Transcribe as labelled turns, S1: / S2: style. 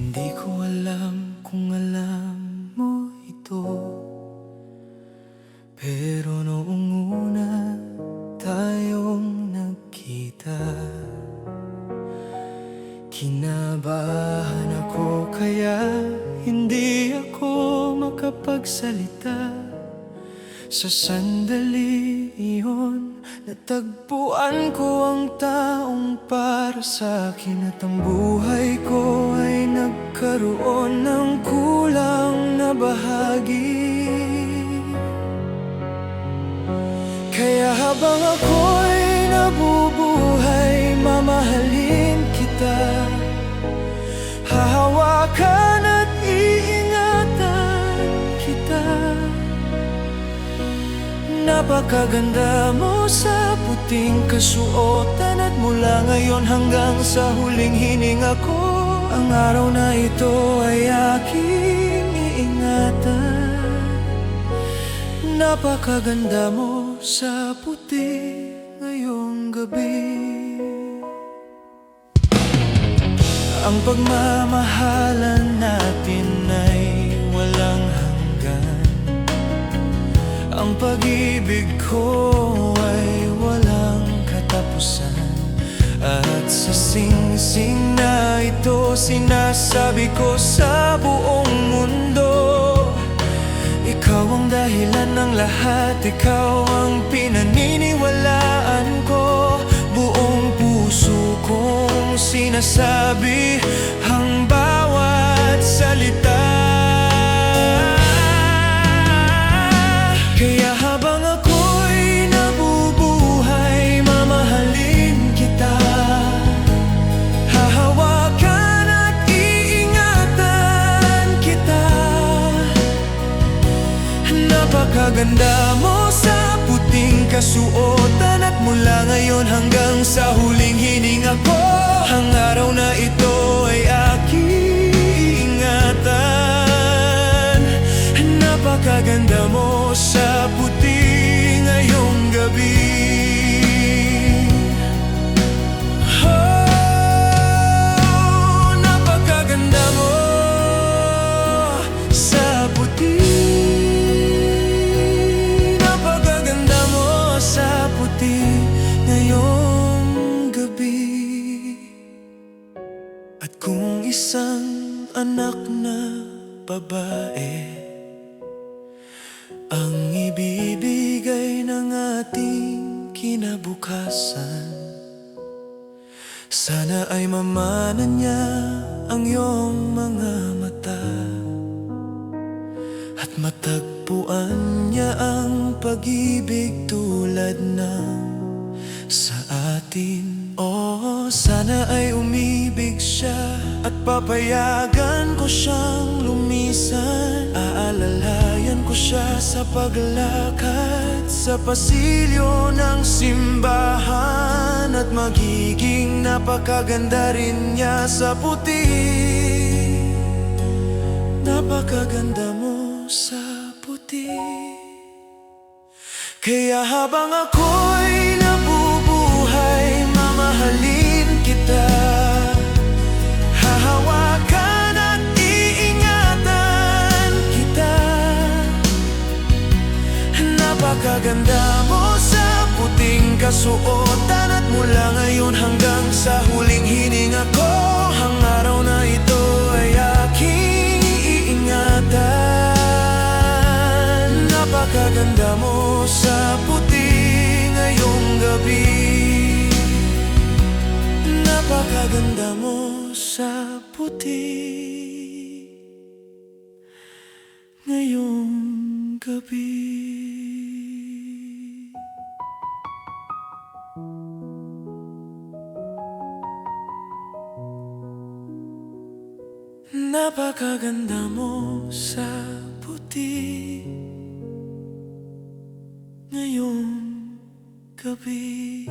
S1: Hindi ko alam kung alam mo ito, pero noong una tayong nagkita, kinabahan ako kaya hindi ako makapagsalita. Sa sandali iyon, natagpuan ko ang taong para sa akin, at ang buhay ko ay nagkaroon ng kulang na bahagi. Kaya habang ako'y nabubuhay, mamahalin kita, hahawakan at iingatan kita. Napakaganda mo sa puting kasuotan, at mula ngayon hanggang sa huling hininga ko, ang araw na ito ay aking iingatan. Napakaganda mo sa puti ngayong gabi. Ang pagmamahalan natin ay walang hanggan. Ang pag-ibig ko ay walang katapusan. At sa singsing na ito, sinasabi ko sa buong mundo, ikaw ang dahilan ng lahat, ikaw ang pinaniniwalaan ko. Buong puso kong sinasabi ang bawat salita. Kaya habang ako'y nabubuhay, mamahalin kita, hahawakan at iingatan kita. Napakaganda mo sa puting kasuotan, at mula ngayon hanggang sa huling hininga ko, ang araw na ito ay aking ingatan. Napakaganda mo sa puti ngayong gabi. Oh, napakaganda mo sa puti. Napakaganda mo sa puti ngayong gabi. At kung isang anak na babae ang ibibigay ng ating kinabukasan, sana ay mamana niya ang iyong mga mata, at matagpuan niya ang pag-ibig tulad ng sa atin. Oh, sana ay umibig siya at papayagan ko siyang lumisan. Aalalayan ko siya sa paglalakad sa pasilyo ng simbahan, at magiging napakaganda rin niya sa puti. Napakaganda mo sa puti. Kaya habang ako'y nabubuhay, mamahalin kita, hahawakan at iingatan kita. Napakaganda mo sa puting kasuotan, at mula ngayon hanggang sa huling hininga ko, ang araw na ito ay aking iingatan. Napakaganda mo sa puti ngayong gabi. Napakaganda mo sa puti ngayong gabi. Napakaganda mo sa puti ngayong gabi.